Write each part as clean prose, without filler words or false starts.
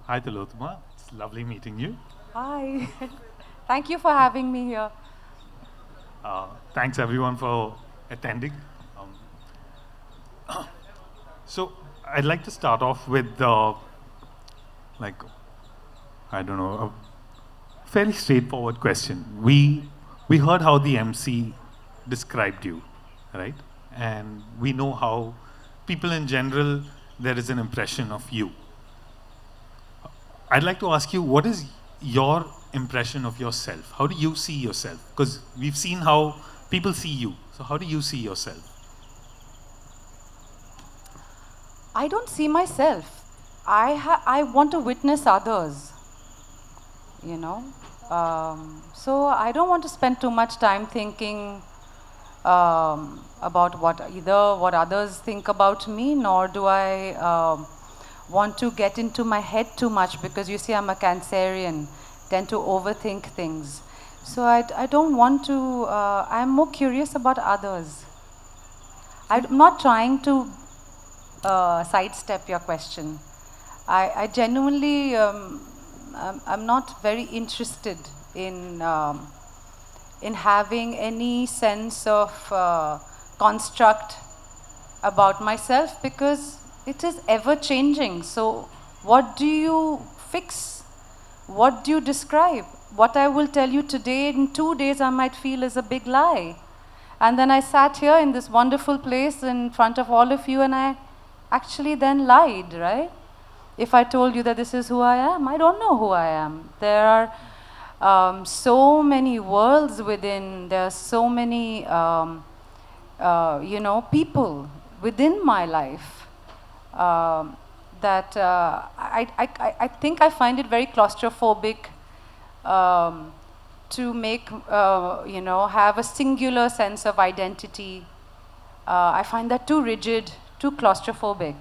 Hi, Tillotama. It's lovely meeting you. Hi. Thank you for having me here. Thanks everyone for attending. So I'd like to start off with like I don't know, a fairly straightforward question. We heard how the MC described you, right? And we know how people in general there is an impression of you. I'd like to ask you, what is your impression of yourself? How do you see yourself? Because we've seen how people see you. So how do you see yourself? I don't see myself. I want to witness others, you know. So I don't want to spend too much time thinking about what others think about me, nor do I want to get into my head too much, because you see I'm a Cancerian, tend to overthink things. So I don't want to, I'm more curious about others. I'm not trying to sidestep your question. I genuinely, I'm not very interested in having any sense of construct about myself, because it is ever changing. So what do you fix? What do you describe? What I will tell you today, in 2 days I might feel is a big lie. And then I sat here in this wonderful place in front of all of you, and I actually then lied, right? If I told you that this is who I am, I don't know who I am. There are so many worlds within, there are so many, people within my life that I think I find it very claustrophobic to make, have a singular sense of identity. I find that too rigid, too claustrophobic.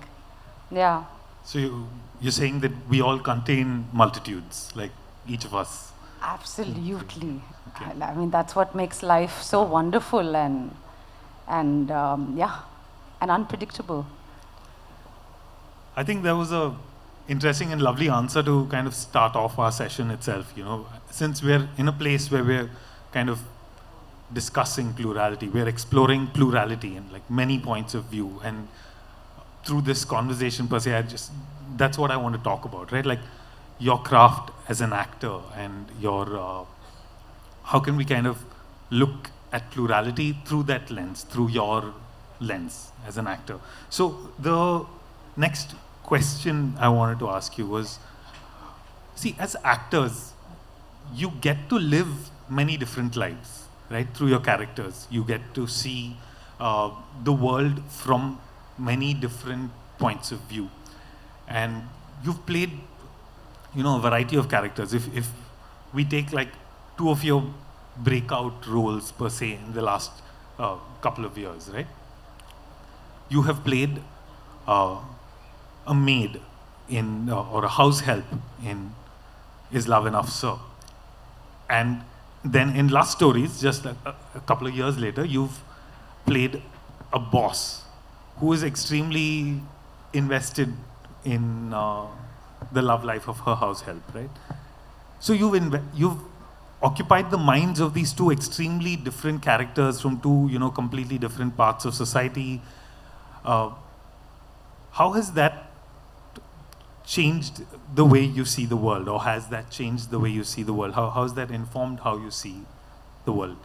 Yeah. So you're saying that we all contain multitudes, like each of us. Absolutely. Okay. I mean, that's what makes life so wonderful and unpredictable. I think there was a interesting and lovely answer to kind of start off our session itself. You know, since we're in a place where we're kind of discussing plurality, we're exploring plurality and like many points of view, and through this conversation per se, that's what I want to talk about, right? Like your craft as an actor and your how can we kind of look at plurality through that lens, through your lens as an actor. So the next question I wanted to ask you was, see, as actors, you get to live many different lives, right? Through your characters, you get to see the world from many different points of view, and you've played, a variety of characters. If we take like 2 of your breakout roles per se in the last couple of years, right? You have played a maid in or a house help in Is Love Enough, Sir? And then in Lust Stories, just a couple of years later, you've played a boss who is extremely invested in the love life of her house help, right? So you've occupied the minds of these 2 extremely different characters from 2, completely different parts of society. How has that changed the way you see the world, or has that changed the way you see the world? How has that informed how you see the world?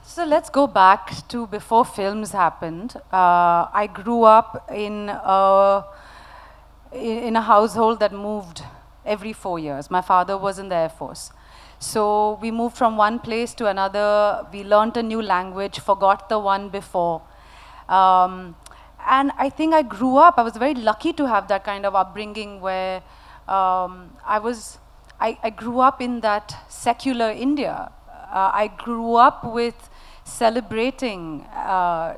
So let's go back to before films happened. I grew up in a household that moved every 4 years. My father was in the Air Force. So we moved from one place to another. We learned a new language, forgot the one before. And I think I grew up, I was very lucky to have that kind of upbringing where I grew up in that secular India. I grew up with celebrating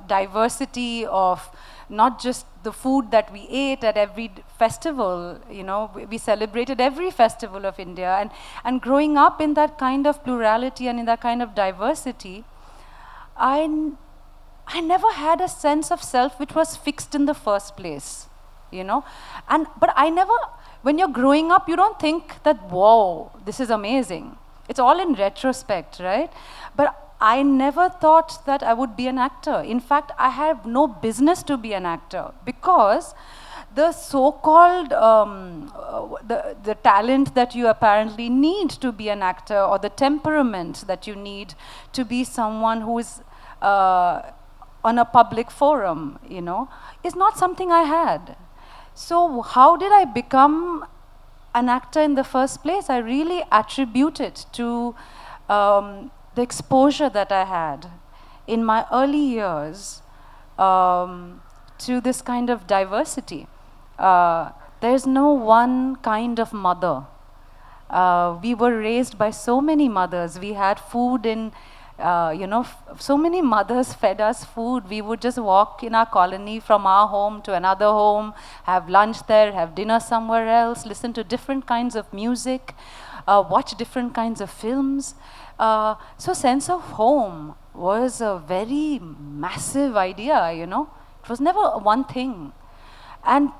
diversity of not just the food that we ate at every festival, we celebrated every festival of India. And growing up in that kind of plurality and in that kind of diversity, I I never had a sense of self which was fixed in the first place, you know. But I never, when you're growing up, you don't think that, whoa, this is amazing. It's all in retrospect, right? But I never thought that I would be an actor. In fact, I have no business to be an actor because the so-called the talent that you apparently need to be an actor, or the temperament that you need to be someone who is on a public forum, you know, is not something I had. So how did I become an actor in the first place? I really attribute it to the exposure that I had in my early years to this kind of diversity. There's no one kind of mother. We were raised by so many mothers. We had food in, so many mothers fed us food. We would just walk in our colony from our home to another home, have lunch there, have dinner somewhere else, listen to different kinds of music, watch different kinds of films. So sense of home was a very massive idea, you know. It was never one thing. And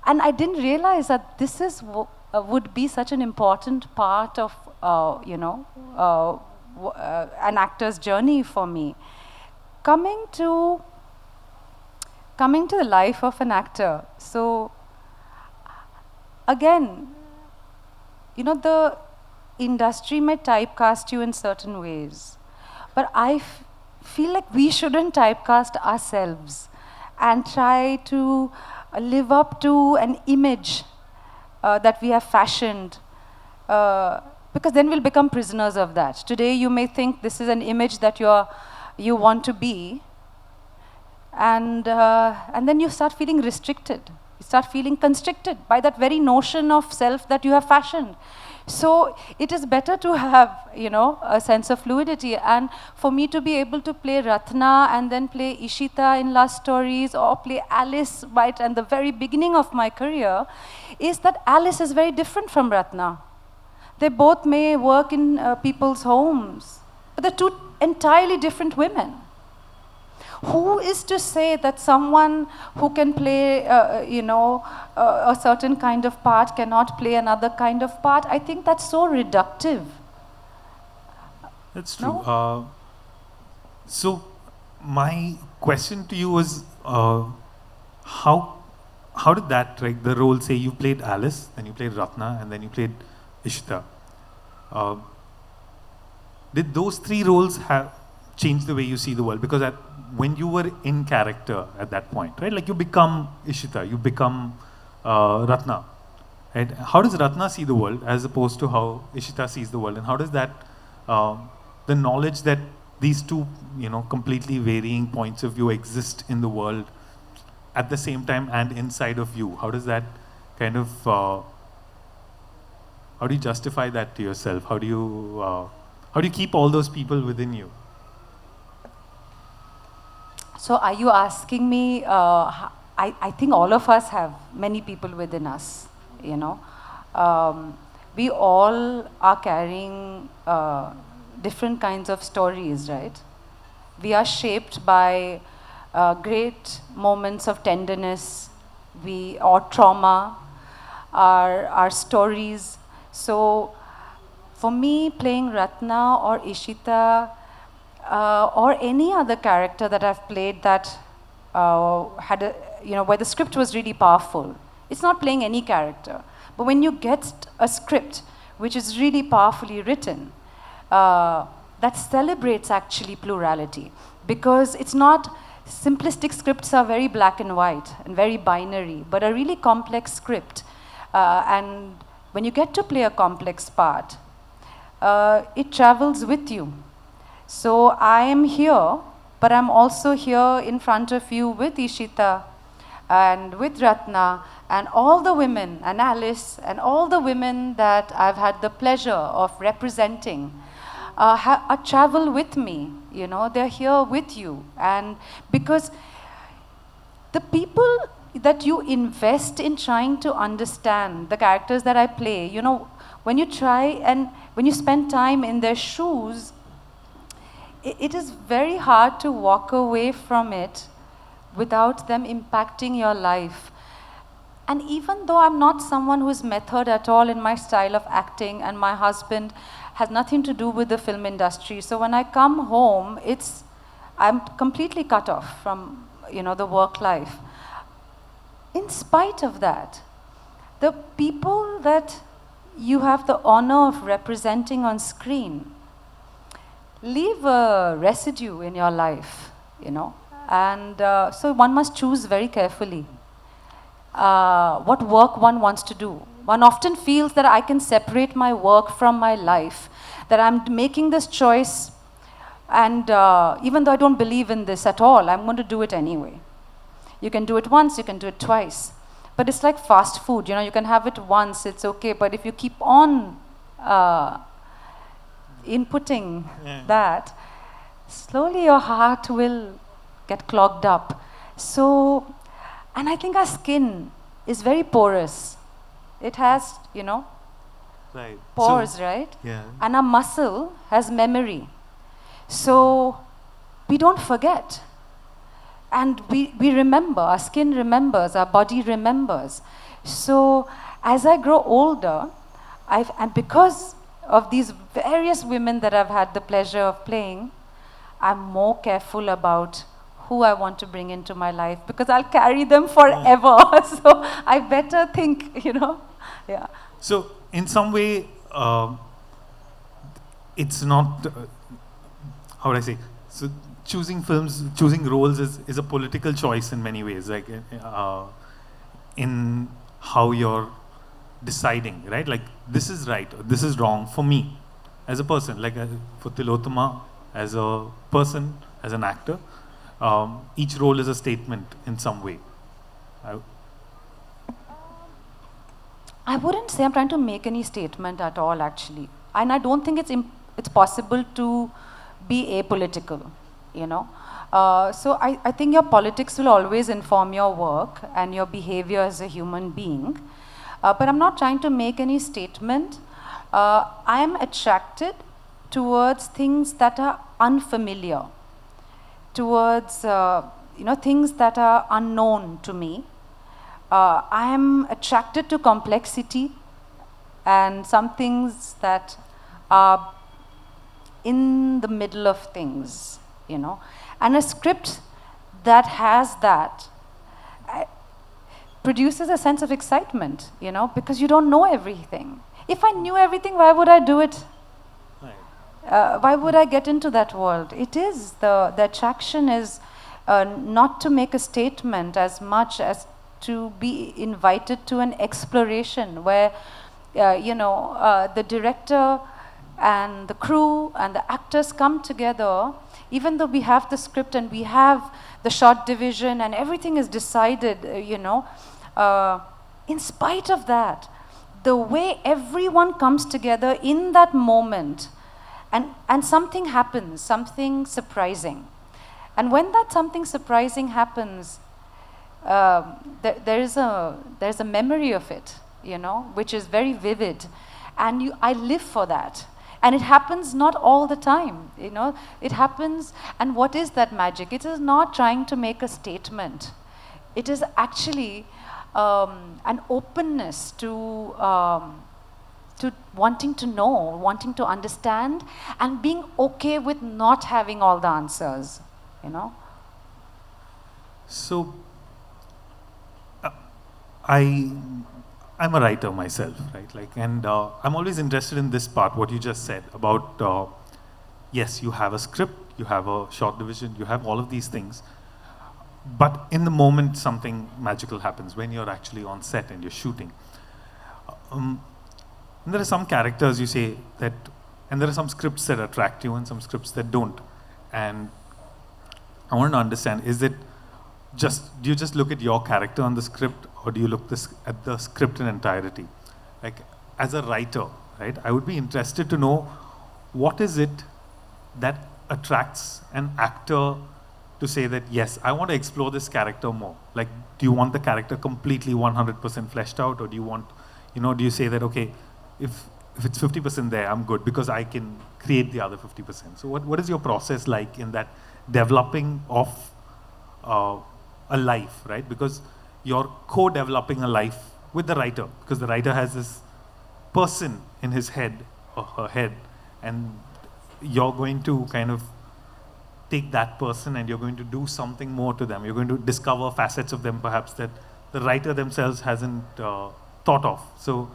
I didn't realize that this is would be such an important part of, an actor's journey for me. Coming to the life of an actor. So again, you know, the industry may typecast you in certain ways, but I feel like we shouldn't typecast ourselves and try to live up to an image that we have fashioned, because then we'll become prisoners of that. Today you may think this is an image that you want to be, and then you start feeling restricted. You start feeling constricted by that very notion of self that you have fashioned. So it is better to have, you know, a sense of fluidity. And for me to be able to play Ratna and then play Ishita in Last Stories, or play Alice right at the very beginning of my career, is that Alice is very different from Ratna. They both may work in people's homes, but they're two entirely different women. Who is to say that someone who can play, a certain kind of part cannot play another kind of part? I think that's so reductive. That's true. No? So my question to you was, how did that, like the role, say you played Alice, then you played Ratna, and then you played Ishita. Did those three roles have changed the way you see the world? Because when you were in character at that point, right? Like you become Ishita, you become Ratna. Right? How does Ratna see the world as opposed to how Ishita sees the world? And how does that, the knowledge that these two, you know, completely varying points of view exist in the world at the same time and inside of you, how does that kind of, how do you justify that to yourself? How do you keep all those people within you? So are you asking me, I think all of us have many people within us, you know. We all are carrying different kinds of stories, right? We are shaped by great moments of tenderness, or trauma, our stories. So for me, playing Ratna or Ishita, or any other character that I've played that had a, where the script was really powerful. It's not playing any character, but when you get a script which is really powerfully written, that celebrates actually plurality, because it's not, simplistic scripts are very black and white and very binary, but a really complex script, and when you get to play a complex part, it travels with you. So I am here, but I'm also here in front of you with Ishita and with Ratna and all the women, and Alice, and all the women that I've had the pleasure of representing travel with me. You know, they're here with you. And because the people that you invest in trying to understand, the characters that I play, when you try and when you spend time in their shoes, it is very hard to walk away from it without them impacting your life. And even though I'm not someone who is method at all in my style of acting, and my husband has nothing to do with the film industry, so when I come home, I'm completely cut off from, the work life. In spite of that, the people that you have the honor of representing on screen leave a residue in your life, and so one must choose very carefully what work one wants to do. One often feels that I can separate my work from my life, that I'm making this choice, and even though I don't believe in this at all, I'm going to do it anyway. You can do it once, you can do it twice. But it's like fast food, you can have it once, it's okay, but if you keep on inputting that, slowly your heart will get clogged up. So, and I think our skin is very porous. It has, Right. pores, right? Yeah. And our muscle has memory. So we don't forget. And we remember, our skin remembers, our body remembers. So as I grow older, and because of these various women that I've had the pleasure of playing, I'm more careful about who I want to bring into my life, because I'll carry them forever. So I better think, yeah. So in some way, it's not, how would I say, so choosing films, choosing roles is a political choice in many ways, like in how you're deciding, right? Like, this is right, or this is wrong for me as a person, like for Tillotama as a person, as an actor. Each role is a statement in some way. I wouldn't say I'm trying to make any statement at all, actually. And I don't think it's possible to be apolitical, So I think your politics will always inform your work and your behavior as a human being. But I'm not trying to make any statement. I am attracted towards things that are unfamiliar, towards things that are unknown to me. I am attracted to complexity and some things that are in the middle of things, And a script that has that produces a sense of excitement, because you don't know everything. If I knew everything, why would I do it? Why would I get into that world? It is, the attraction is not to make a statement as much as to be invited to an exploration where, the director and the crew and the actors come together, even though we have the script and we have the shot division and everything is decided, in spite of that, the way everyone comes together in that moment, and something happens, something surprising. And when that something surprising happens, there's a memory of it, which is very vivid. And I live for that. And it happens not all the time, It happens, and what is that magic? It is not trying to make a statement. It is actually an openness to wanting to know, wanting to understand, and being okay with not having all the answers, So, I'm a writer myself, right? Like, and I'm always interested in this part, what you just said about, yes, you have a script, you have a short division, you have all of these things, but in the moment something magical happens when you're actually on set and you're shooting. And there are some characters you say that, and there are some scripts that attract you and some scripts that don't. And I want to understand, do you just look at your character on the script, or do you look at the script in entirety? Like, as a writer, right, I would be interested to know, what is it that attracts an actor to say that, yes, I want to explore this character more? Like, do you want the character completely 100% fleshed out, or do you want, do you say that, okay, if if it's 50% there, I'm good because I can create the other 50%. So what is your process like in that developing of a life, right? Because you're co-developing a life with the writer, because the writer has this person in his head or her head, and you're going to kind of take that person and you're going to do something more to them. You're going to discover facets of them perhaps that the writer themselves hasn't thought of. So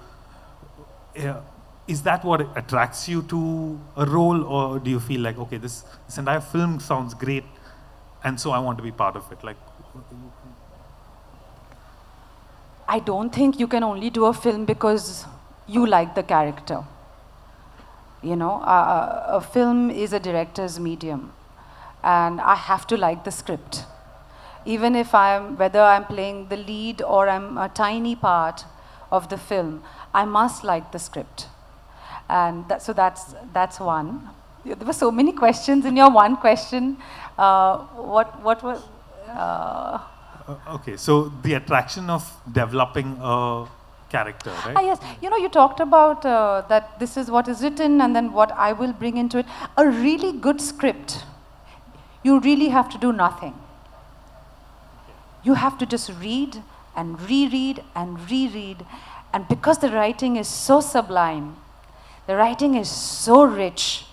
is that what attracts you to a role, or do you feel like, okay, this entire film sounds great and so I want to be part of it? Like, I don't think you can only do a film because you like the character. You know, a film is a director's medium, and I have to like the script. Even if whether I'm playing the lead or I'm a tiny part of the film, I must like the script. And so that's one. There were so many questions in your one question. What was? okay, so the attraction of developing a character, right? Yes, you know, you talked about that this is what is written and then what I will bring into it. A really good script, you really have to do nothing. You have to just read and reread and reread. And because the writing is so sublime, the writing is so rich,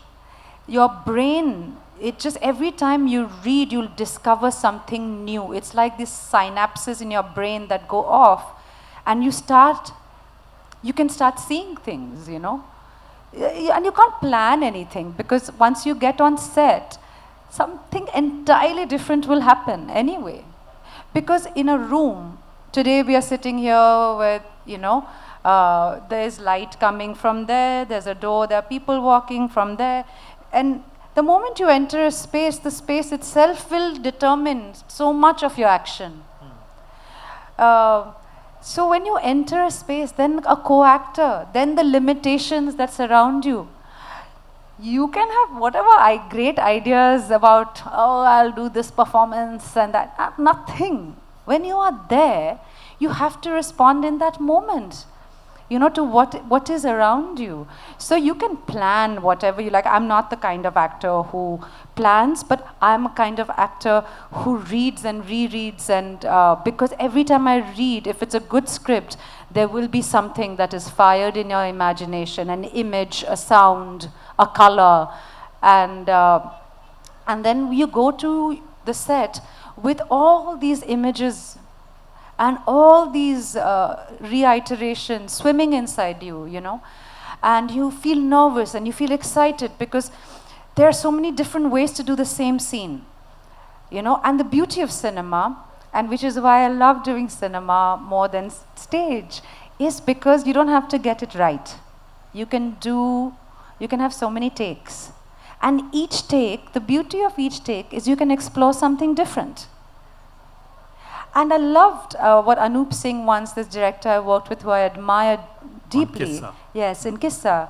your brain, it just every time you read, you'll discover something new. It's like these synapses in your brain that go off, and you can start seeing things, you know. And you can't plan anything, because once you get on set, something entirely different will happen anyway. Because in a room, today we are sitting here with, you know, there's light coming from there, there's a door, there are people walking from there. And the moment you enter a space, the space itself will determine so much of your action. So when you enter a space, then a co-actor, then the limitations that surround you, you can have whatever great ideas about, oh, I'll do this performance and that. Nothing. When you are there, you have to respond in that moment, you know, to what is around you. So you can plan whatever you like. I'm not the kind of actor who plans, but I'm a kind of actor who reads and rereads, and because every time I read, if it's a good script, there will be something that is fired in your imagination, an image, a sound, a color, and then you go to the set with all these images and all these reiterations swimming inside you, you know, and you feel nervous and you feel excited because there are so many different ways to do the same scene, you know. And the beauty of cinema, and which is why I love doing cinema more than stage, is because you don't have to get it right. You can have so many takes. And each take, the beauty of each take is you can explore something different. And I loved what Anup Singh once, this director I worked with who I admired deeply. Yes, in Kissa.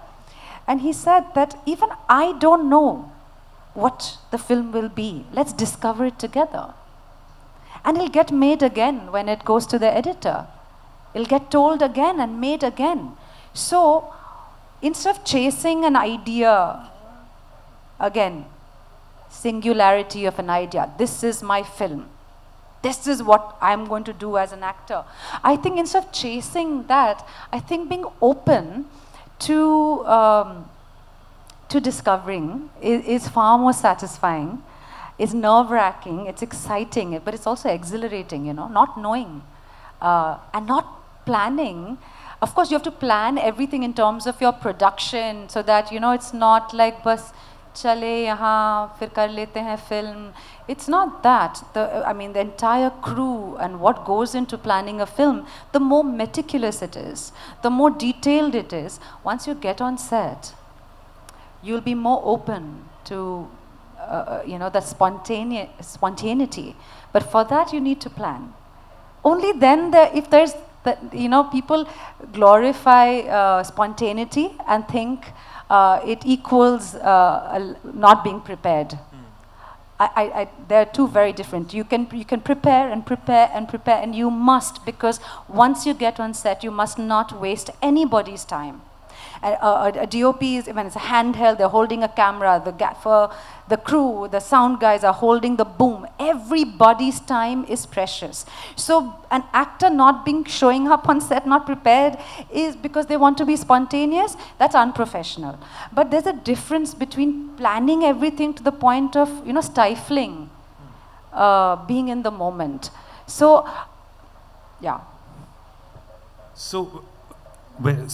And he said that even I don't know what the film will be. Let's discover it together. And it'll get made again when it goes to the editor. It'll get told again and made again. So instead of chasing an idea, again, singularity of an idea, this is my film, this is what I'm going to do as an actor. I think instead of chasing that, I think being open to discovering is far more satisfying. It's nerve-wracking, it's exciting, but it's also exhilarating, you know, not knowing and not planning. Of course, you have to plan everything in terms of your production so that, you know, it's not like bas chale yahan fir kar lete hain film. It's not that. The entire crew and what goes into planning a film, the more meticulous it is, the more detailed it is. Once you get on set, you'll be more open to the spontaneity. But for that, you need to plan. Only then, people glorify spontaneity and think it equals not being prepared. They're two very different. You can prepare and prepare and prepare, and you must, because once you get on set, you must not waste anybody's time. A DOP is, when it's a handheld, they're holding a camera. The gaffer, the crew, the sound guys are holding the boom. Everybody's time is precious. So an actor not showing up on set, not prepared, is because they want to be spontaneous. That's unprofessional. But there's a difference between planning everything to the point of, stifling, being in the moment. So, yeah. So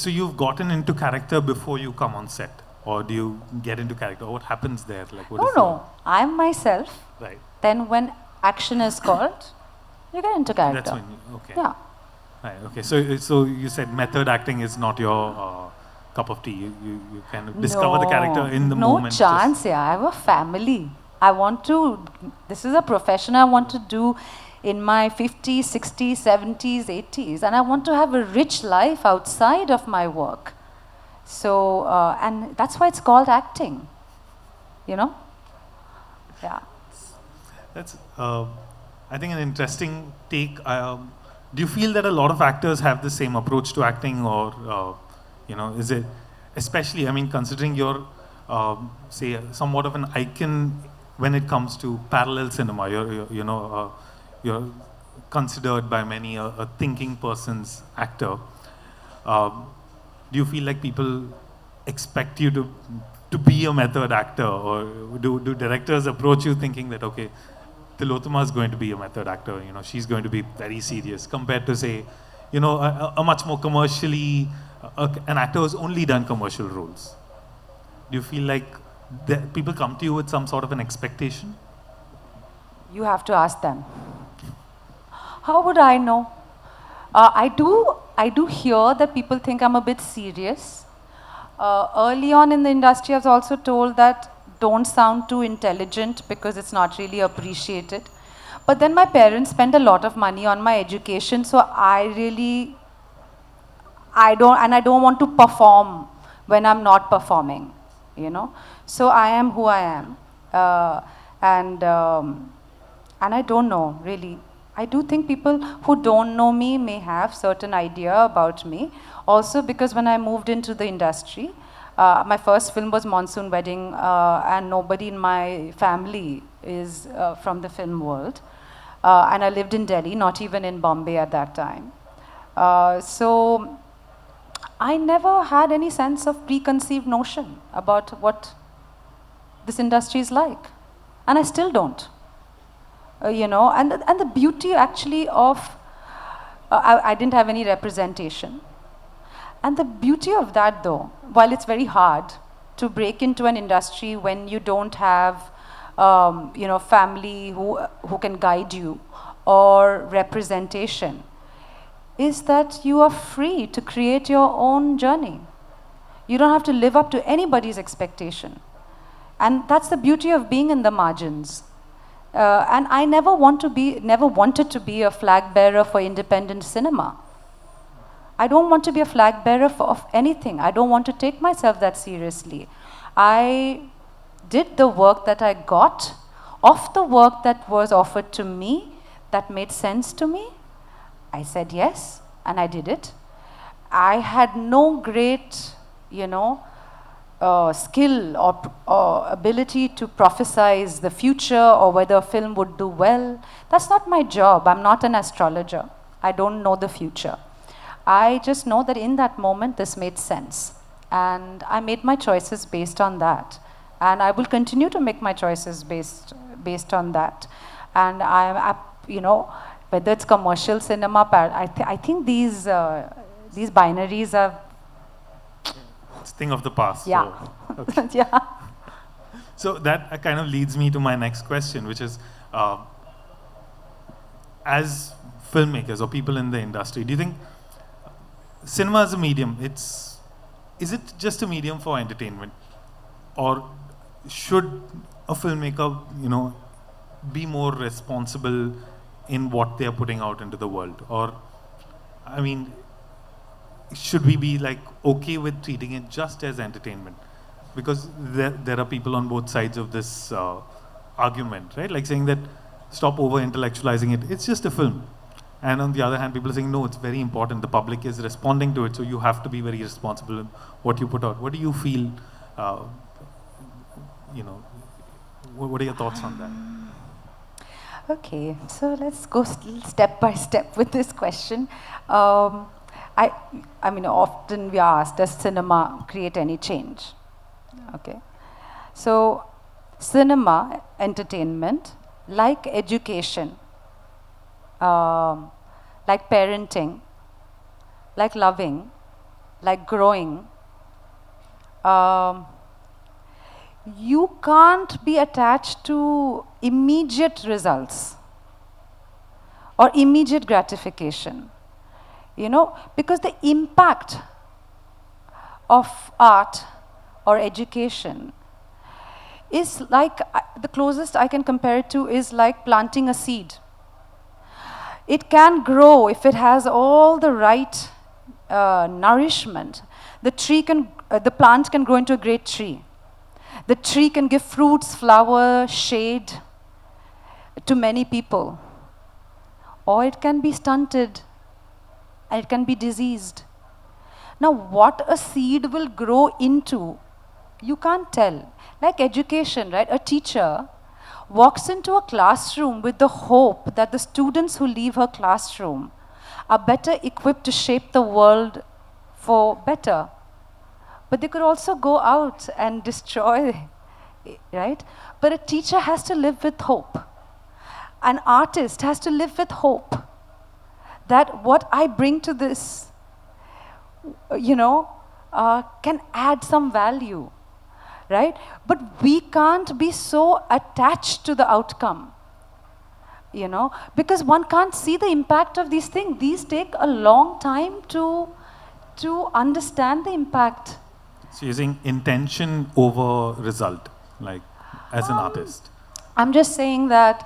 you've gotten into character before you come on set, or do you get into character? What happens there? Like, what No. I'm myself. Right. Then when action is called, you get into character. That's when okay. Yeah. Right. Okay. So you said method acting is not your cup of tea. You kind of discover the character in the moment. No chance. Yeah. I have a family. This is a profession I want to do in my 50s, 60s, 70s, 80s, and I want to have a rich life outside of my work. So, and that's why it's called acting, Yeah. That's, I think, an interesting take. Do you feel that a lot of actors have the same approach to acting, or, is it, especially, considering you're, say, somewhat of an icon when it comes to parallel cinema, you're considered by many a thinking person's actor. Do you feel like people expect you to be a method actor, or do directors approach you thinking that, okay, Tillotama is going to be a method actor, she's going to be very serious, compared to, say, a much more commercially, an actor who's only done commercial roles? Do you feel like people come to you with some sort of an expectation? You have to ask them. How would I know? I do hear that people think I'm a bit serious. Early on in the industry, I was also told that don't sound too intelligent because it's not really appreciated. But then my parents spent a lot of money on my education, so I don't want to perform when I'm not performing, So I am who I am, and I don't know really. I do think people who don't know me may have certain idea about me. Also because when I moved into the industry, my first film was Monsoon Wedding, and nobody in my family is from the film world. And I lived in Delhi, not even in Bombay at that time. So I never had any sense of preconceived notion about what this industry is like. And I still don't. And the beauty actually of, I didn't have any representation. And the beauty of that, though, while it's very hard to break into an industry when you don't have, family who can guide you, or representation, is that you are free to create your own journey. You don't have to live up to anybody's expectation. And that's the beauty of being in the margins. And I never wanted to be a flag bearer for independent cinema. I don't want to be a flag bearer of anything. I don't want to take myself that seriously. I did the work that I got, of the work that was offered to me, that made sense to me. I said yes, and I did it. I had no great, skill or ability to prophesize the future or whether a film would do well. That's not my job. I'm not an astrologer. I don't know the future. I just know that in that moment this made sense. And I made my choices based on that. And I will continue to make my choices based on that. And whether it's commercial cinema, I think these binaries are... It's a thing of the past. Yeah. So, okay. Yeah. So that kind of leads me to my next question, which is, as filmmakers or people in the industry, do you think cinema as a medium, is it just a medium for entertainment? Or should a filmmaker, be more responsible in what they are putting out into the world? Or, should we be okay with treating it just as entertainment? Because there are people on both sides of this argument, right? Like saying that stop over intellectualizing it. It's just a film. And on the other hand, people are saying, no, it's very important. The public is responding to it, so you have to be very responsible in what you put out. What do you feel, uh, you know, what are your thoughts on that? Okay, so let's go step by step with this question. I, I mean, often we are asked, does cinema create any change? Okay, so cinema, entertainment, like education, like parenting, like loving, like growing, you can't be attached to immediate results or immediate gratification, you know, because the impact of art or education is like, the closest I can compare it to is like planting a seed. It can grow if it has all the right nourishment. The plant can grow into a great tree. The tree can give fruits, flower, shade to many people. Or it can be stunted and it can be diseased. Now, what a seed will grow into, you can't tell. Like education, right? A teacher walks into a classroom with the hope that the students who leave her classroom are better equipped to shape the world for better. But they could also go out and destroy, right? But a teacher has to live with hope. An artist has to live with hope that what I bring to this, you know, can add some value, right? But we can't be so attached to the outcome, you know, because one can't see the impact of these things. These take a long time to understand the impact. So you're saying intention over result, like as an artist? I'm just saying that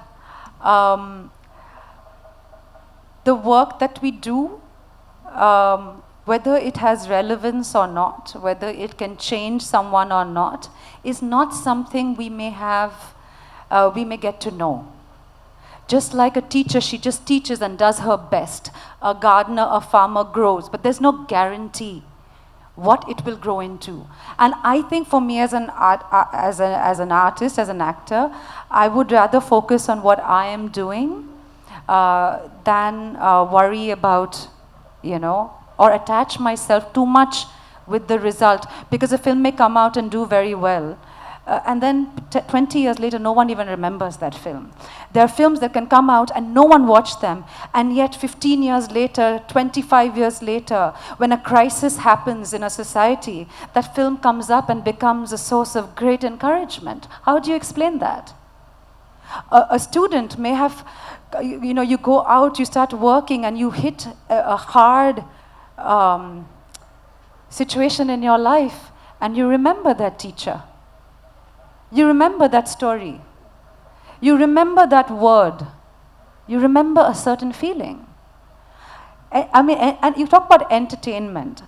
the work that we do, whether it has relevance or not, whether it can change someone or not, is not something we may have, we may get to know. Just like a teacher, she just teaches and does her best. A gardener, a farmer grows, but there's no guarantee what it will grow into. And I think for me as an artist, as an actor, I would rather focus on what I am doing than worry about, you know, or attach myself too much with the result. Because a film may come out and do very well, and then 20 years later, no one even remembers that film. There are films that can come out and no one watched them, and yet 15 years later, 25 years later, when a crisis happens in a society, that film comes up and becomes a source of great encouragement. How do you explain that? A student may have, you know, you go out, you start working, and you hit a hard situation in your life, and you remember that teacher. You remember that story. You remember that word. You remember a certain feeling. I mean, and you talk about entertainment.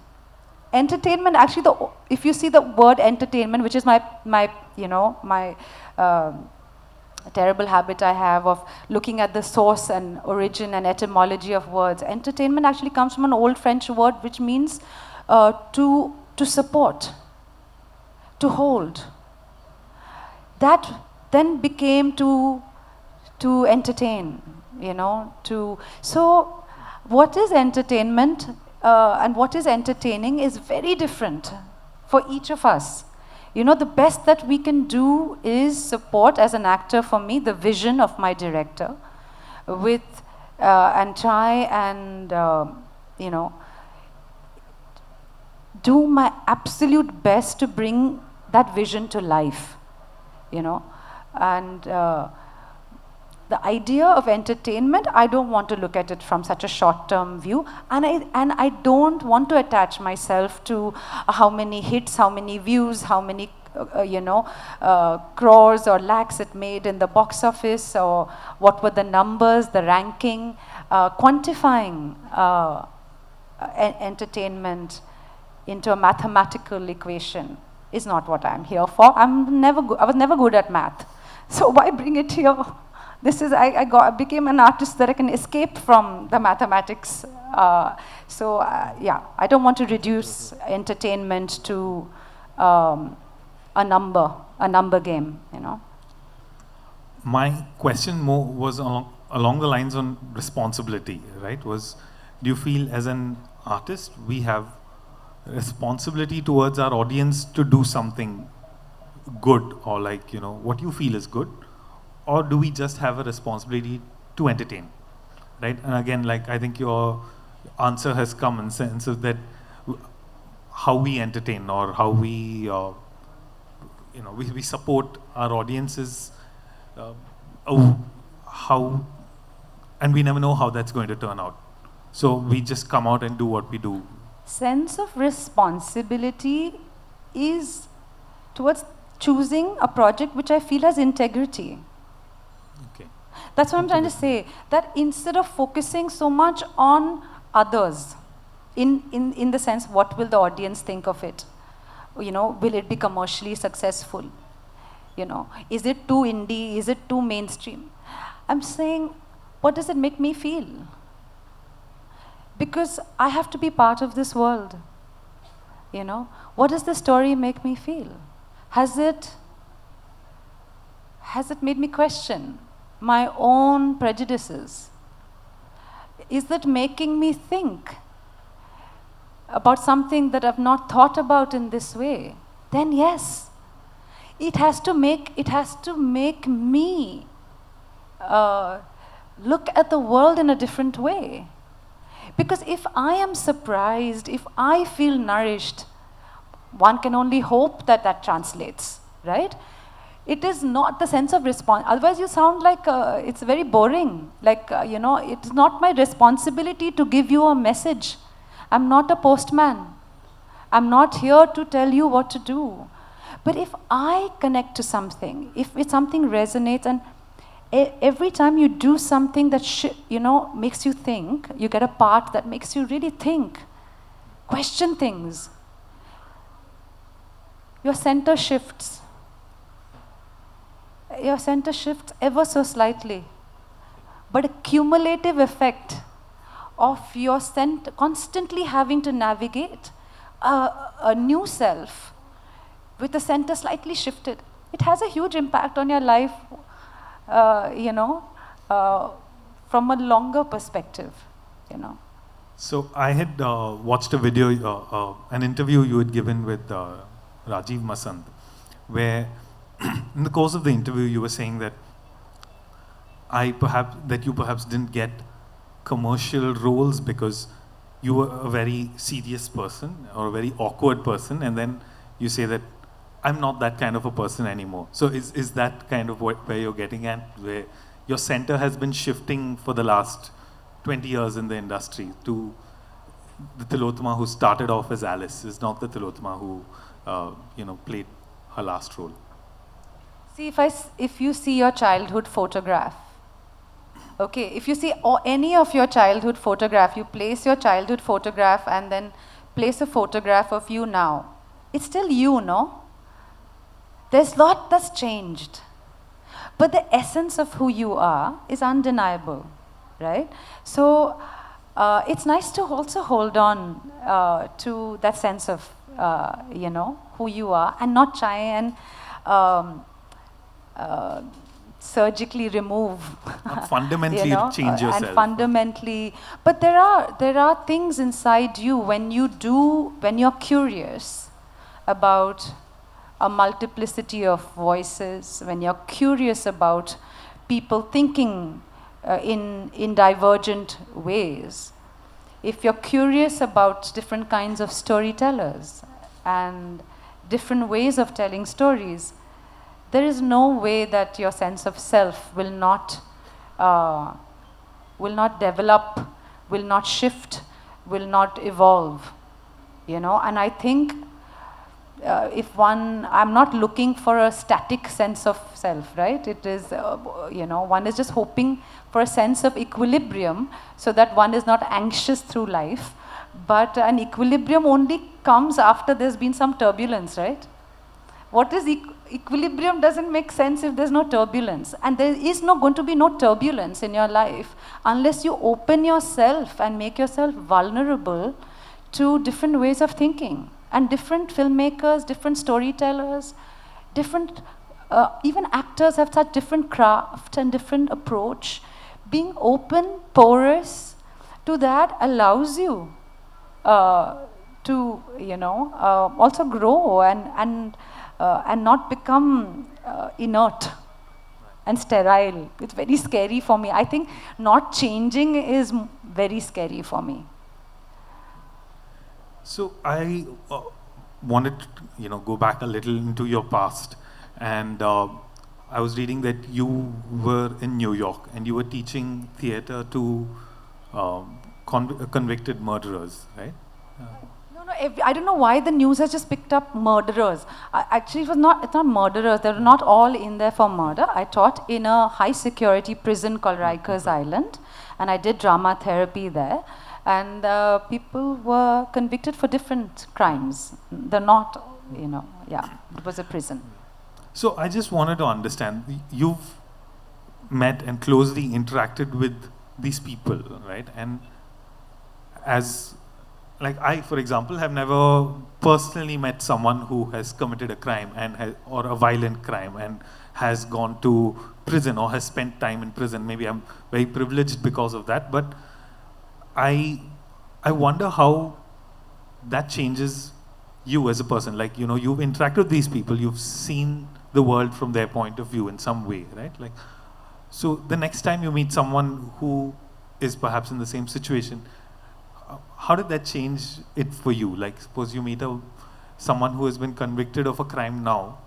Entertainment, actually, if you see the word entertainment, which is my terrible habit I have of looking at the source and origin and etymology of words. Entertainment actually comes from an old French word which means to support, to hold. That then became to entertain, you know. So what is entertainment and what is entertaining is very different for each of us. You know, the best that we can do is support, as an actor for me, the vision of my director with and try and you know, do my absolute best to bring that vision to life. You know, and the idea of entertainment, I don't want to look at it from such a short-term view, and I don't want to attach myself to how many hits, how many views, how many crores or lakhs it made in the box office, or what were the numbers, the ranking. Quantifying entertainment into a mathematical equation is not what I'm here for. I was never good at math. So why bring it here? I became an artist that I can escape from the mathematics. Yeah, I don't want to reduce entertainment to a number game, you know. My question more was along the lines on responsibility, right? Do you feel as an artist we have responsibility towards our audience to do something good, or like, you know, what you feel is good, or do we just have a responsibility to entertain, right? And again, like, I think your answer has come in sense of that how we entertain or how we we support our audiences, oh, how, and we never know how that's going to turn out, so we just come out and do what we do. Sense of responsibility is towards choosing a project which I feel has integrity. Okay. That's what I'm trying to say. That instead of focusing so much on others, in the sense, what will the audience think of it? You know, will it be commercially successful? You know, is it too indie? Is it too mainstream? I'm saying, what does it make me feel? Because I have to be part of this world. You know, what does the story make me feel? Has it made me question my own prejudices? Is it making me think about something that I've not thought about in this way? Then yes, it has to make me look at the world in a different way. Because if I am surprised, if I feel nourished, one can only hope that that translates, right? It is not the sense of response. Otherwise, you sound like it's very boring. Like, you know, it's not my responsibility to give you a message. I'm not a postman. I'm not here to tell you what to do. But if I connect to something, if something resonates, and every time you do something that makes you think, you get a part that makes you really think, question things. Your center shifts. Your center shifts ever so slightly. But a cumulative effect of your center constantly having to navigate a new self with the center slightly shifted, it has a huge impact on your life, from a longer perspective, you know. So I had watched a video, an interview you had given with Rajiv Masand, where in the course of the interview you were saying that you perhaps didn't get commercial roles because you were a very serious person or a very awkward person, and then you say that I'm not that kind of a person anymore. So is that kind of where you're getting at, where your center has been shifting for the last 20 years in the industry to the Tillotama who started off as Alice is not the Tillotama who played her last role? See, if you see your childhood photograph, okay, if you see any of your childhood photograph, you place your childhood photograph and then place a photograph of you now. It's still you, no? There's a lot that's changed. But the essence of who you are is undeniable, right? So it's nice to also hold on to that sense of, who you are, and not try and surgically remove. Not fundamentally change yourself. And fundamentally, but there are things inside you when you're curious about a multiplicity of voices, when you're curious about people thinking in divergent ways, if you're curious about different kinds of storytellers and different ways of telling stories, there is no way that your sense of self will not develop, will not shift, will not evolve, And I think I'm not looking for a static sense of self, right? It is, one is just hoping for a sense of equilibrium so that one is not anxious through life. But an equilibrium only comes after there's been some turbulence, right? What is equilibrium doesn't make sense if there's no turbulence. And there is going to be no turbulence in your life unless you open yourself and make yourself vulnerable to different ways of thinking. And different filmmakers, different storytellers, different, even actors have such different craft and different approach. Being open, porous to that allows you to, also grow and not become inert and sterile. It's very scary for me. I think not changing is very scary for me. So I wanted to, go back a little into your past, and I was reading that you were in New York and you were teaching theater to convicted murderers, right? No, I don't know why the news has just picked up murderers. Actually, it's not murderers. They're not all in there for murder. I taught in a high security prison called Rikers Island, and I did drama therapy there. And people were convicted for different crimes. They're not, it was a prison. So I just wanted to understand, you've met and closely interacted with these people, right? And I, for example, have never personally met someone who has committed a crime or a violent crime and has gone to prison or has spent time in prison. Maybe I'm very privileged because of that, but I wonder how that changes you as a person. Like, you've interacted with these people, you've seen the world from their point of view in some way, right? So the next time you meet someone who is perhaps in the same situation, how did that change it for you? Like, suppose you meet someone who has been convicted of a crime now.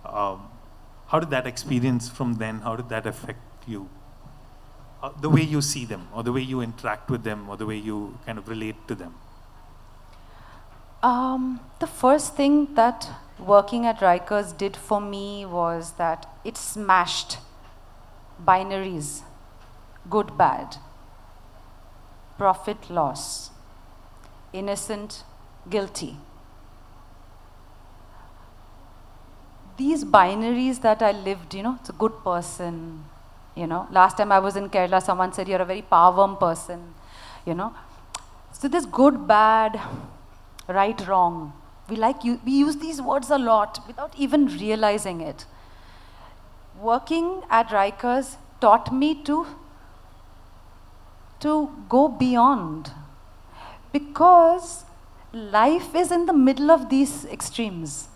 How did that experience from then, how did that affect you? The way you see them, or the way you interact with them, or the way you kind of relate to them? The first thing that working at Rikers did for me was that it smashed binaries, good, bad, profit, loss, innocent, guilty. These binaries that I lived, it's a good person. Last time I was in Kerala, someone said you're a very pavam person. So this good, bad, right, wrong. We use these words a lot without even realizing it. Working at Rikers taught me to go beyond, because life is in the middle of these extremes.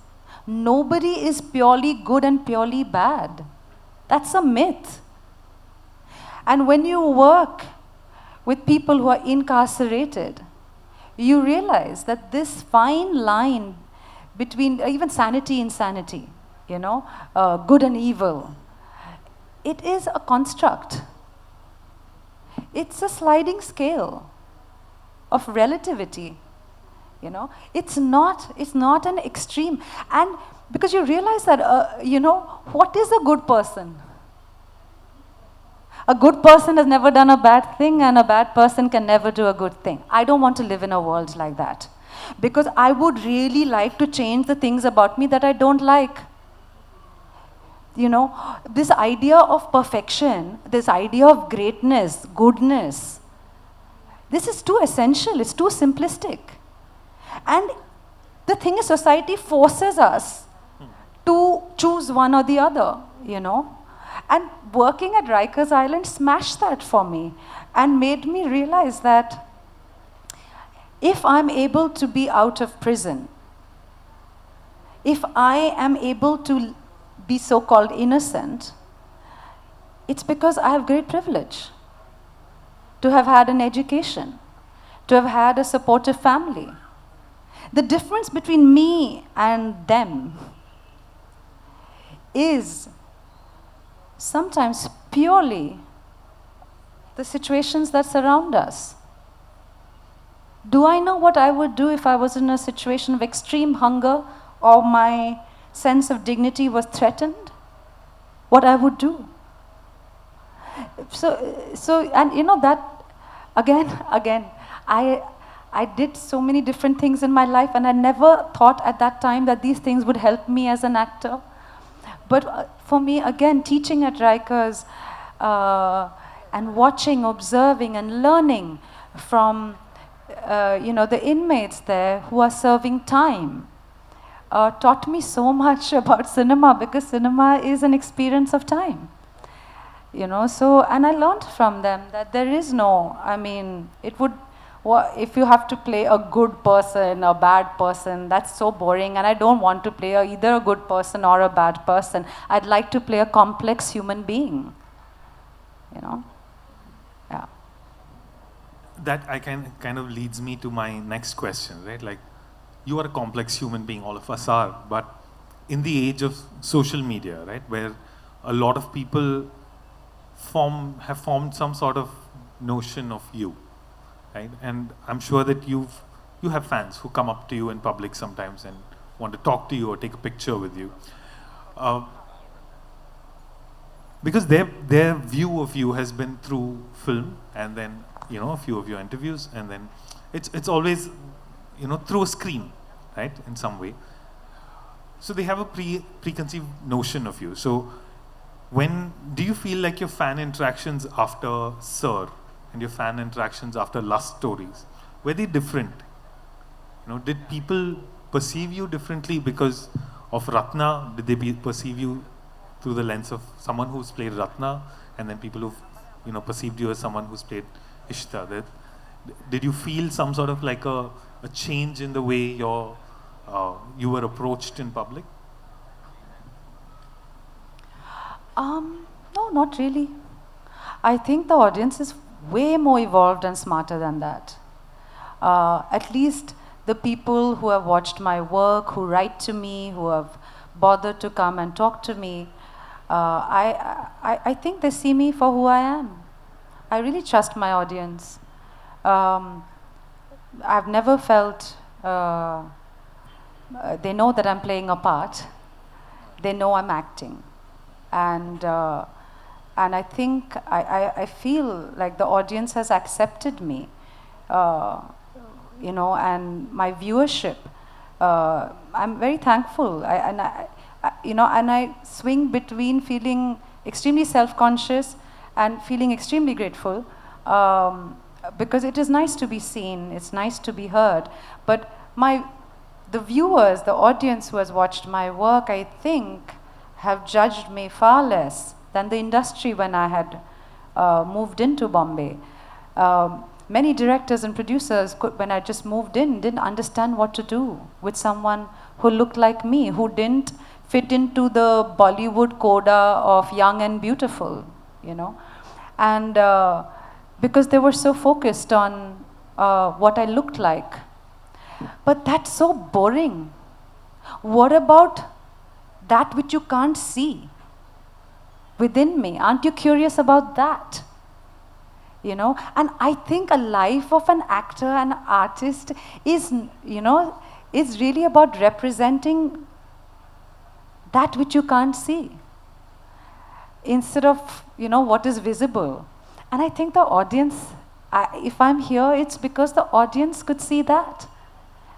Nobody is purely good and purely bad. That's a myth. And when you work with people who are incarcerated, you realize that this fine line between even sanity, insanity, good and evil, it is a construct. It's a sliding scale of relativity. It's not an extreme. And because you realize that, what is a good person? A good person has never done a bad thing, and a bad person can never do a good thing. I don't want to live in a world like that, because I would really like to change the things about me that I don't like. This idea of perfection, this idea of greatness, goodness, this is too essential, it's too simplistic. And the thing is, society forces us to choose one or the other, And working at Rikers Island smashed that for me and made me realize that if I'm able to be out of prison, if I am able to be so-called innocent, it's because I have great privilege to have had an education, to have had a supportive family. The difference between me and them is sometimes purely the situations that surround us. Do I know what I would do if I was in a situation of extreme hunger or my sense of dignity was threatened? What I would do? So, and that again, I did so many different things in my life, and I never thought at that time that these things would help me as an actor. But for me, again, teaching at Rikers and watching, observing, and learning from the inmates there who are serving time taught me so much about cinema, because cinema is an experience of time. So, and I learned from them that there is no, I mean, if you have to play a good person, a bad person, that's so boring, and I don't want to play either a good person or a bad person. I'd like to play a complex human being, yeah. That kind of leads me to my next question, right? Like, you are a complex human being, all of us are, but in the age of social media, right, where a lot of people have formed some sort of notion of you, right? And I'm sure that you have fans who come up to you in public sometimes and want to talk to you or take a picture with you, because their view of you has been through film, and then a few of your interviews, and then it's always through a screen, right, in some way. So they have a preconceived notion of you. So when do you feel like your fan interactions after Sir and your fan interactions after Lust Stories, were they different? Did people perceive you differently because of Ratna? Did they perceive you through the lens of someone who's played Ratna, and then people who've perceived you as someone who's played Ishta? Did you feel some sort of like a change in the way you were approached in public? No, not really. I think the audience is way more evolved and smarter than that. At least the people who have watched my work, who write to me, who have bothered to come and talk to me, I think they see me for who I am. I really trust my audience. I've never felt, they know that I'm playing a part. They know I'm acting. And I think, I feel like the audience has accepted me, and my viewership. I'm very thankful. And I swing between feeling extremely self-conscious and feeling extremely grateful, because it is nice to be seen, it's nice to be heard. But the viewers, the audience who has watched my work, I think, have judged me far less than the industry when I had moved into Bombay. Many directors and producers, when I just moved in, didn't understand what to do with someone who looked like me, who didn't fit into the Bollywood coda of young and beautiful, And because they were so focused on what I looked like. But that's so boring. What about that which you can't see within me? Aren't you curious about that? And I think a life of an actor and artist is really about representing that which you can't see, instead of what is visible. And I think the audience, if I'm here, it's because the audience could see that.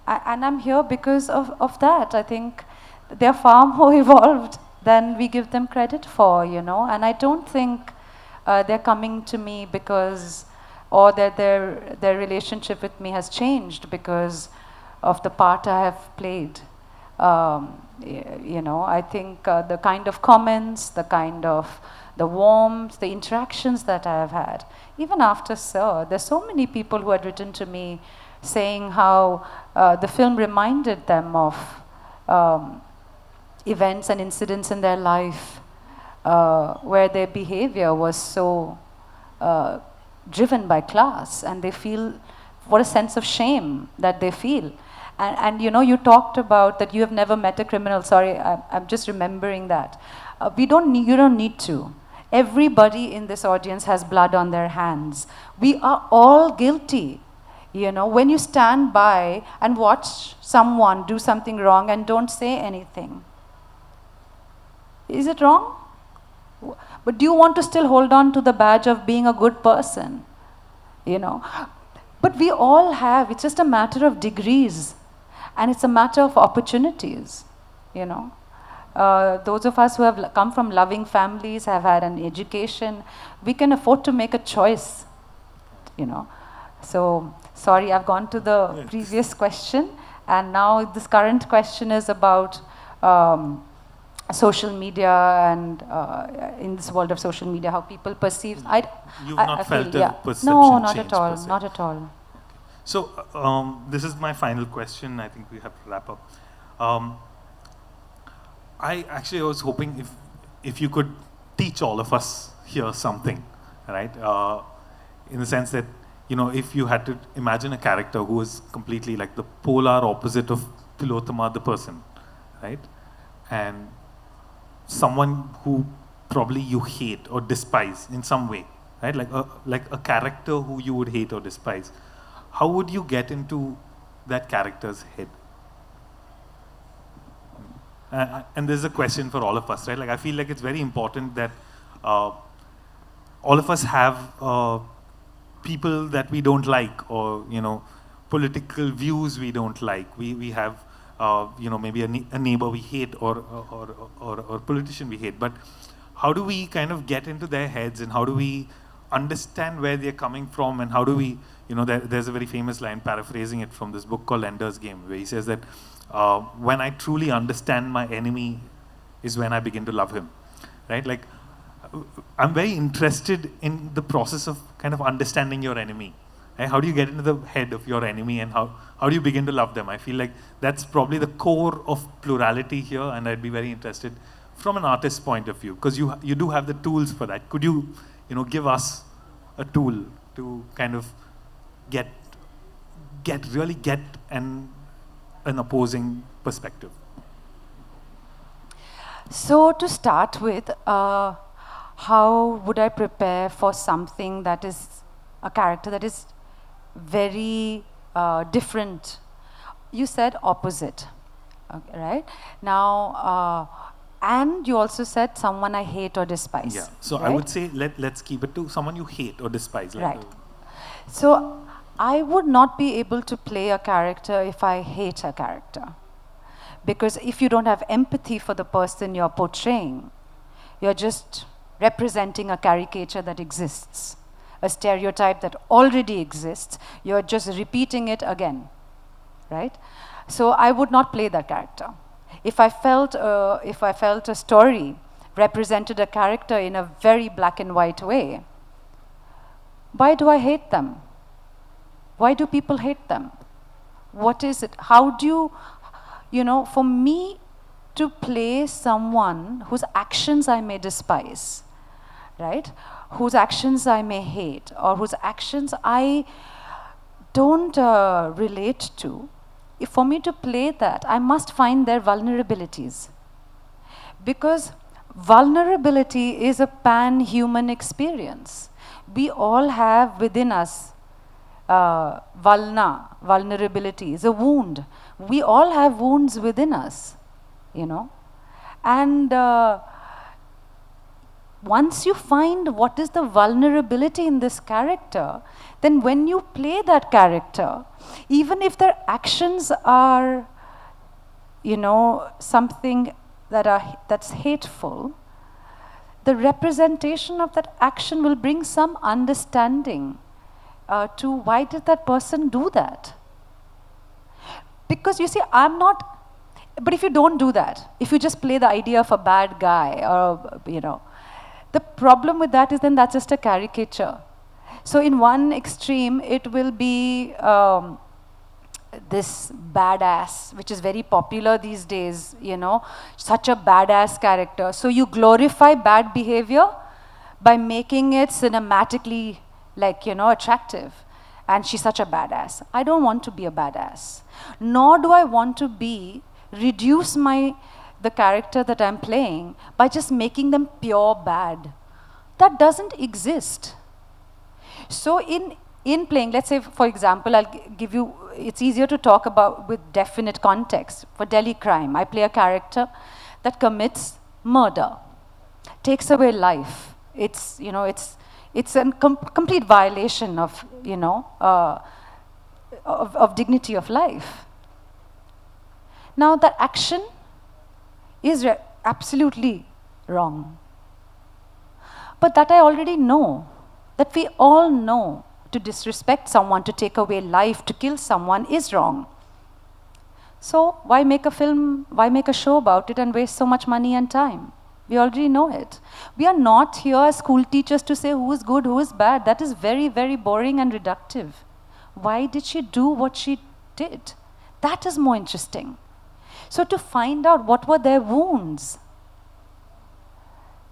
And I'm here because of that. I think they're far more evolved than we give them credit for, And I don't think they're coming to me because, or that their relationship with me has changed because of the part I have played. I think the kind of comments, the warmth, the interactions that I have had, even after Sir, there's so many people who had written to me saying how the film reminded them of events and incidents in their life where their behavior was so driven by class, and they feel what a sense of shame that they feel. And you talked about that you have never met a criminal. Sorry, I'm just remembering that. You don't need to. Everybody in this audience has blood on their hands. We are all guilty. When you stand by and watch someone do something wrong and don't say anything, is it wrong? But do you want to still hold on to the badge of being a good person? But But we all have, it's just a matter of degrees. And it's a matter of opportunities, you know. Those of us who have come from loving families, have had an education, we can afford to make a choice, you know. So, sorry, I've gone to the previous question, and now this current question is about social media and in this world of social media, how people perceive. You've not felt a perception no, not change at all, per se. not at all. So this is my final question. I think we have to wrap up. I was hoping if you could teach all of us here something, right? In the sense that, you know, if you had to imagine a character who is completely like the polar opposite of Tillotama the person, right? And someone who probably you hate or despise in some way, right? Like a character who you would hate or despise. How would you get into that character's head? And there's a question for all of us, right? Like, I feel like it's very important that all of us have people that we don't like, or, you know, political views we don't like. We have, you know, maybe a neighbor we hate, or a politician we hate. But how do we kind of get into their heads, and how do we understand where they're coming from, and how do we, you know, there's a very famous line, paraphrasing it, from this book called Ender's Game, where he says that when I truly understand my enemy is when I begin to love him, right? Like, I'm very interested in the process of kind of understanding your enemy. Right? How do you get into the head of your enemy, and how do you begin to love them? I feel like that's probably the core of plurality here, and I'd be very interested from an artist's point of view, because you do have the tools for that. Could you, you know, give us a tool to kind of really get an opposing perspective? So to start with, how would I prepare for something that is a character that is very different? You said opposite, okay, right? Now, and you also said someone I hate or despise. Yeah, so right? I would say let's keep it to someone you hate or despise. Like right. So I would not be able to play a character if I hate a character. Because if you don't have empathy for the person you're portraying, you're just representing a caricature that exists, a stereotype that already exists. You're just repeating it again, right? So I would not play that character. If I felt a story represented a character in a very black and white way, why do I hate them? Why do people hate them? What is it? How do you know, for me to play someone whose actions I may despise, right? Whose actions I may hate, or whose actions I don't relate to, if for me to play that, I must find their vulnerabilities. Because vulnerability is a pan-human experience. We all have within us vulnerability is a wound. We all have wounds within us, you know. And once you find what is the vulnerability in this character, then when you play that character, even if their actions are, you know, something that's hateful, the representation of that action will bring some understanding to why did that person do that. Because you see, but if you don't do that, if you just play the idea of a bad guy, or, you know, the problem with that is then that's just a caricature. So in one extreme, it will be this badass, which is very popular these days, you know, such a badass character. So you glorify bad behavior by making it cinematically, like, you know, attractive. And she's such a badass. I don't want to be a badass. Nor do I want to reduce the character that I'm playing by just making them pure bad. That doesn't exist. So in playing, let's say, for example, I'll give you, it's easier to talk about with definite context. For Delhi crime, I play a character that commits murder, takes away life. It's, you know, it's a complete violation of, you know, of dignity of life. Now that action is absolutely wrong. But that I already know, that we all know, to disrespect someone, to take away life, to kill someone is wrong. So why make a film, why make a show about it and waste so much money and time? We already know it. We are not here as school teachers to say who is good, who is bad. That is very, very boring and reductive. Why did she do what she did? That is more interesting. So to find out what were their wounds,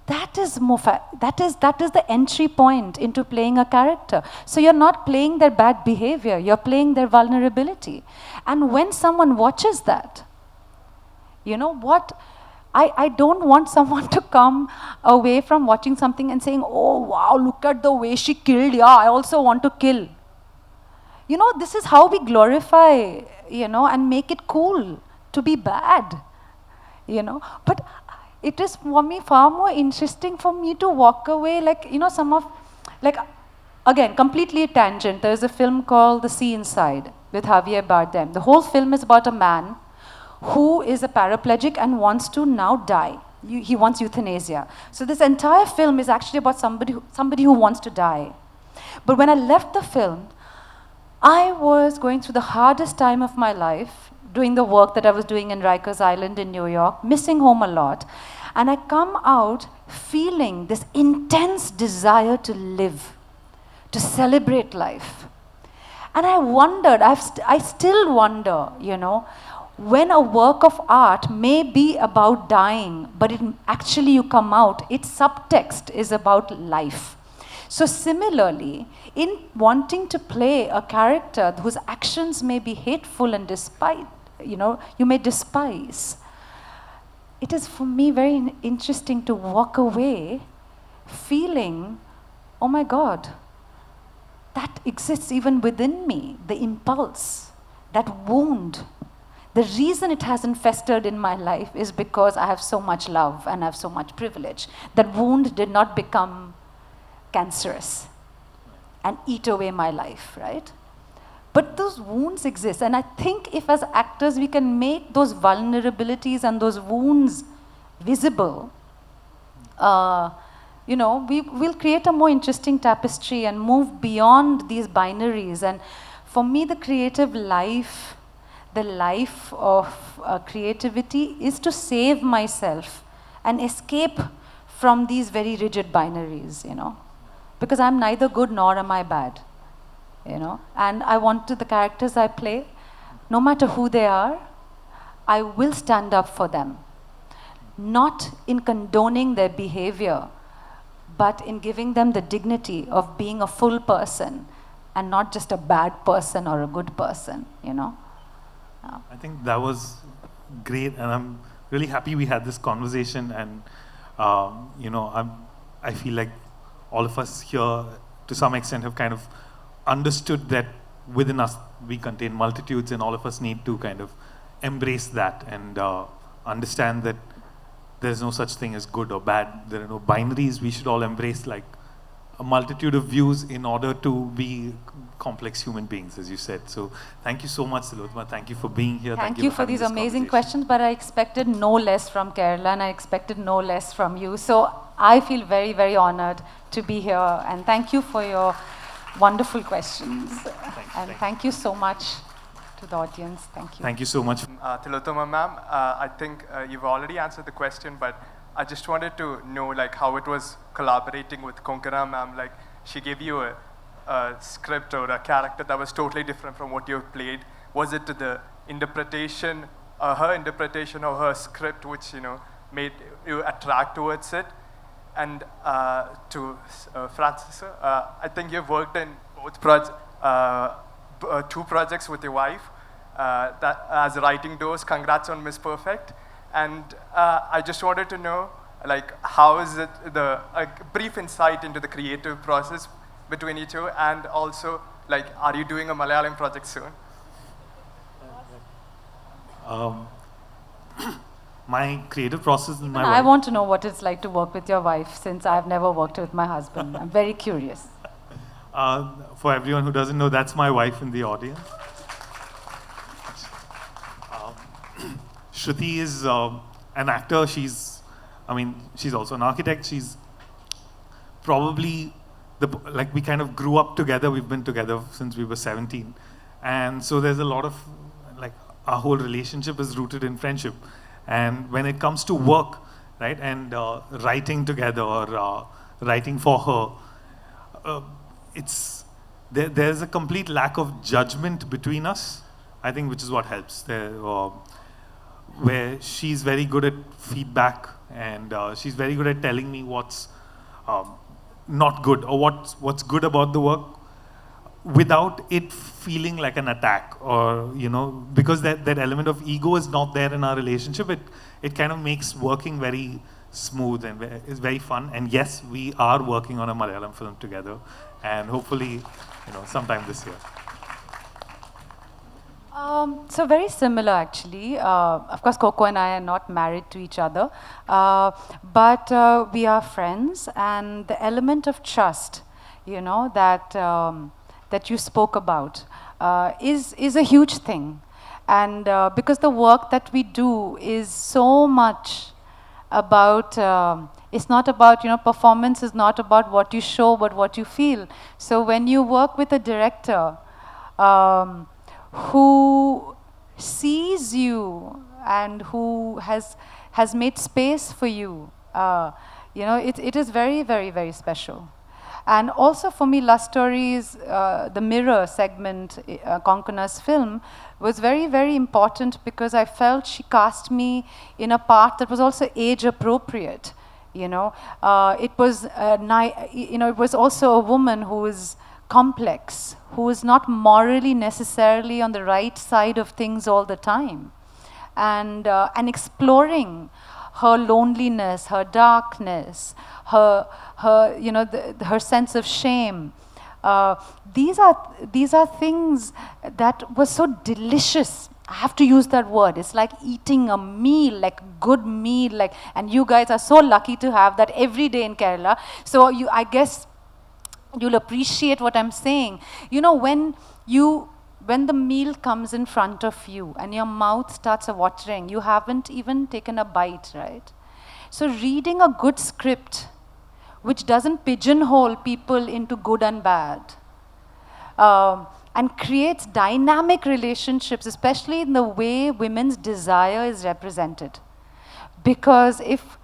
that is the entry point into playing a character. So you're not playing their bad behavior, you're playing their vulnerability. And when someone watches that, you know what? I don't want someone to come away from watching something and saying, oh wow, look at the way she killed, yeah, I also want to kill. You know, this is how we glorify, you know, and make it cool to be bad, you know. But it is for me far more interesting for me to walk away, like, you know, again, completely a tangent. There's a film called The Sea Inside with Javier Bardem. The whole film is about a man who is a paraplegic and wants to now die. He wants euthanasia. So this entire film is actually about somebody who wants to die. But when I left the film, I was going through the hardest time of my life, doing the work that I was doing in Rikers Island in New York, missing home a lot. And I come out feeling this intense desire to live, to celebrate life. And I wondered, I still wonder, you know, when a work of art may be about dying, but actually you come out, its subtext is about life. So similarly, in wanting to play a character whose actions may be hateful and you may despise, it is for me very interesting to walk away feeling, oh my God, that exists even within me, the impulse, that wound. The reason it hasn't festered in my life is because I have so much love and I have so much privilege. That wound did not become cancerous and eat away my life, right? But those wounds exist. And I think if as actors we can make those vulnerabilities and those wounds visible, you know, we'll create a more interesting tapestry and move beyond these binaries. And for me, the creative life, the life of creativity is to save myself and escape from these very rigid binaries, you know. Because I'm neither good nor am I bad, you know. And I want the characters I play, no matter who they are, I will stand up for them. Not in condoning their behavior, but in giving them the dignity of being a full person and not just a bad person or a good person, you know. I think that was great, and I'm really happy we had this conversation. And you know, I feel like all of us here, to some extent, have kind of understood that within us we contain multitudes, and all of us need to kind of embrace that and understand that there's no such thing as good or bad. There are no binaries. We should all embrace like a multitude of views in order to be complex human beings, as you said. So thank you so much, Tillotama. Thank you for being here. Thank you for these amazing questions, but I expected no less from Kerala and I expected no less from you. So I feel very, very honored to be here, and thank you for your wonderful questions. Thank you so much to the audience. Thank you. Thank you so much. Tillotama ma'am, I think you've already answered the question, but I just wanted to know like how it was collaborating with Konkana ma'am. Like she gave you a script or a character that was totally different from what you played. Was it the interpretation, her interpretation of her script, which made you attract towards it? And to Francis, I think you've worked in both two projects with your wife. That as writing those, congrats on Miss Perfect. And I just wanted to know, like, how is it a brief insight into the creative process between you two, and also, like, are you doing a Malayalam project soon? My creative process in my I want to know what it's like to work with your wife, since I've never worked with my husband. I'm very curious. For everyone who doesn't know, that's my wife in the audience. Shruti is an actor. She's also an architect. She's probably like we kind of grew up together. We've been together since we were 17, and so there's a lot of like our whole relationship is rooted in friendship. And when it comes to work, right, and writing together or writing for her, there's a complete lack of judgment between us. I think which is what helps. Where she's very good at feedback and she's very good at telling me what's not good or what's good about the work without it feeling like an attack, or because that element of ego is not there in our relationship. It kind of makes working very smooth and it's very fun. And yes, we are working on a Malayalam film together, and hopefully sometime this year. So very similar actually. Of course, Coco and I are not married to each other, but we are friends, and the element of trust, that you spoke about, is a huge thing. And because the work that we do is so much about, it's not about, performance is not about what you show, but what you feel. So when you work with a director, who sees you and who has made space for you, it is very, very, very special. And also for me, Love Stories, the mirror segment, Konkuna's film, was very, very important because I felt she cast me in a part that was also age appropriate. It was, it was also a woman who is complex, who is not morally necessarily on the right side of things all the time, and exploring her loneliness, her darkness, her sense of shame. These are things that were so delicious. I have to use that word. It's like eating a meal, like good meal, and you guys are so lucky to have that every day in Kerala. So I guess you'll appreciate what I'm saying. When the meal comes in front of you and your mouth starts watering, you haven't even taken a bite, right? So reading a good script, which doesn't pigeonhole people into good and bad, and creates dynamic relationships, especially in the way women's desire is represented. Because if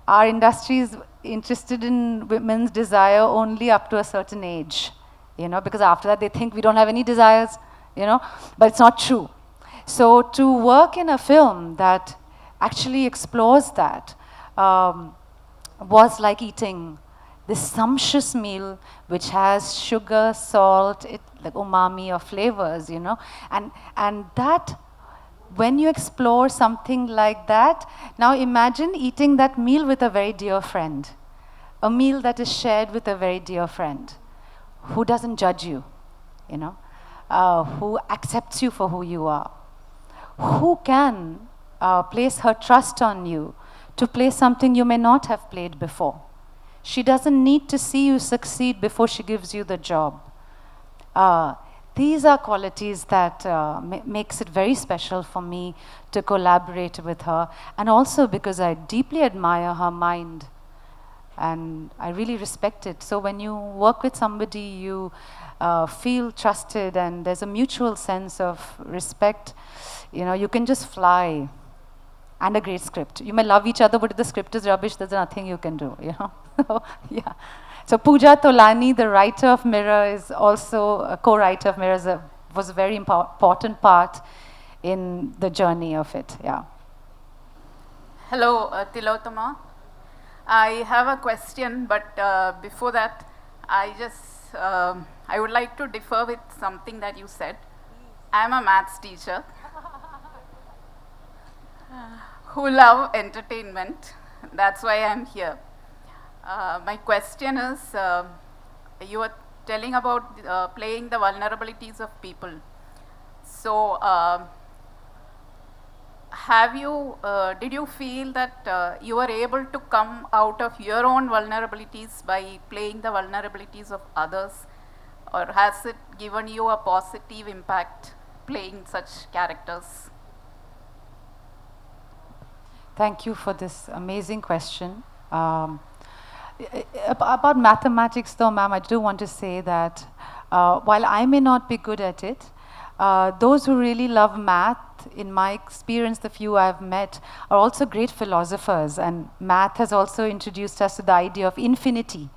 our industry is interested in women's desire only up to a certain age, because after that they think we don't have any desires, but it's not true. So to work in a film that actually explores that was like eating this sumptuous meal which has sugar, salt, like umami or flavors, and that, when you explore something like that, now imagine eating that meal with a very dear friend, a meal that is shared with a very dear friend, who doesn't judge you, who accepts you for who you are, who can place her trust on you to play something you may not have played before. She doesn't need to see you succeed before she gives you the job. These are qualities that makes it very special for me to collaborate with her, and also because I deeply admire her mind and I really respect it. So when you work with somebody, you feel trusted and there's a mutual sense of respect. You can just fly. And a great script. You may love each other, but if the script is rubbish, there's nothing you can do, So, yeah. So Pooja Tolani, the writer of Mirror, is also a co-writer of Mirror, was a very important part in the journey of it, yeah. Hello, Tillotama. I have a question, but before that, I would like to differ with something that you said. I'm a maths teacher who love entertainment. That's why I'm here. My question is, you were telling about playing the vulnerabilities of people. So, did you feel that you were able to come out of your own vulnerabilities by playing the vulnerabilities of others? Or has it given you a positive impact playing such characters? Thank you for this amazing question. About mathematics, though, ma'am, I do want to say that while I may not be good at it, those who really love math, in my experience, the few I've met, are also great philosophers. And math has also introduced us to the idea of infinity.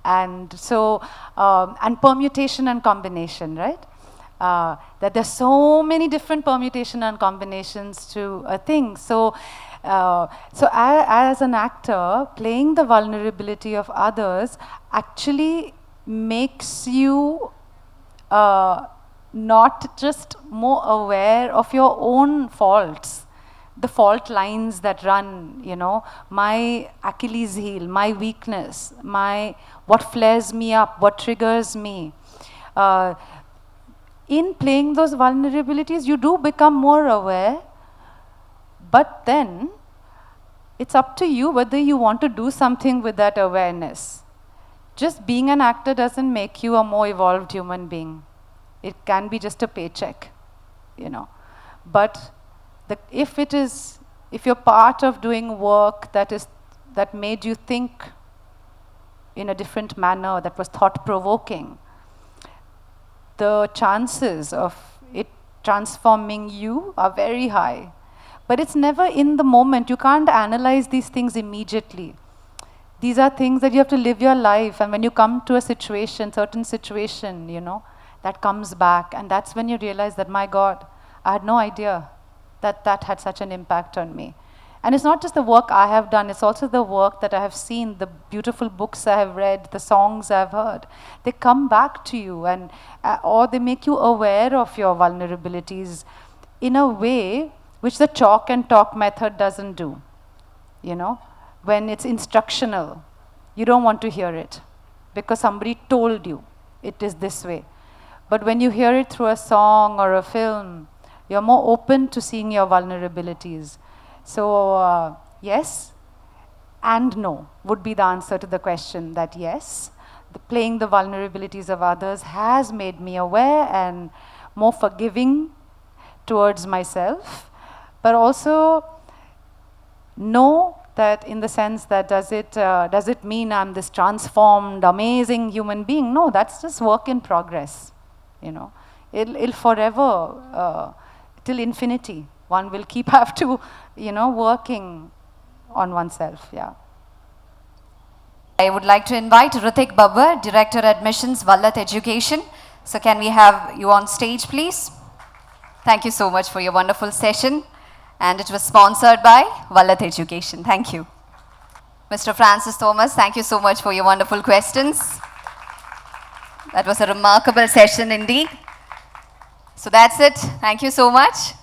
And so, and permutation and combination, right? That there's so many different permutation and combinations to a thing. So, as an actor, playing the vulnerability of others actually makes you not just more aware of your own faults, the fault lines that run, you know, my Achilles heel, my weakness, what flares me up, what triggers me. In playing those vulnerabilities, you do become more aware, but then it's up to you whether you want to do something with that awareness. Just being an actor doesn't make you a more evolved human being. It can be just a paycheck, you know. But if you're part of doing work that made you think in a different manner, that was thought-provoking, the chances of it transforming you are very high. But it's never in the moment. You can't analyze these things immediately. These are things that you have to live your life, and when you come to a situation, certain situation, you know, that comes back, and that's when you realize that, my God, I had no idea that that had such an impact on me. And it's not just the work I have done, it's also the work that I have seen, the beautiful books I have read, the songs I've heard. They come back to you, and or they make you aware of your vulnerabilities in a way which the chalk and talk method doesn't do. You know, when it's instructional, you don't want to hear it because somebody told you it is this way. But when you hear it through a song or a film, you're more open to seeing your vulnerabilities. So yes and no would be the answer to the question, that yes, playing the vulnerabilities of others has made me aware and more forgiving towards myself, but also no, that in the sense that does it mean I'm this transformed, amazing human being? No, that's just work in progress. You know, it'll forever, till infinity. One will have to, you know, working on oneself, yeah. I would like to invite Ritik Babbar, Director Admissions, Vallat Education. So can we have you on stage, please? Thank you so much for your wonderful session. And it was sponsored by Vallat Education. Thank you. Mr. Francis Thomas, thank you so much for your wonderful questions. That was a remarkable session indeed. So that's it. Thank you so much.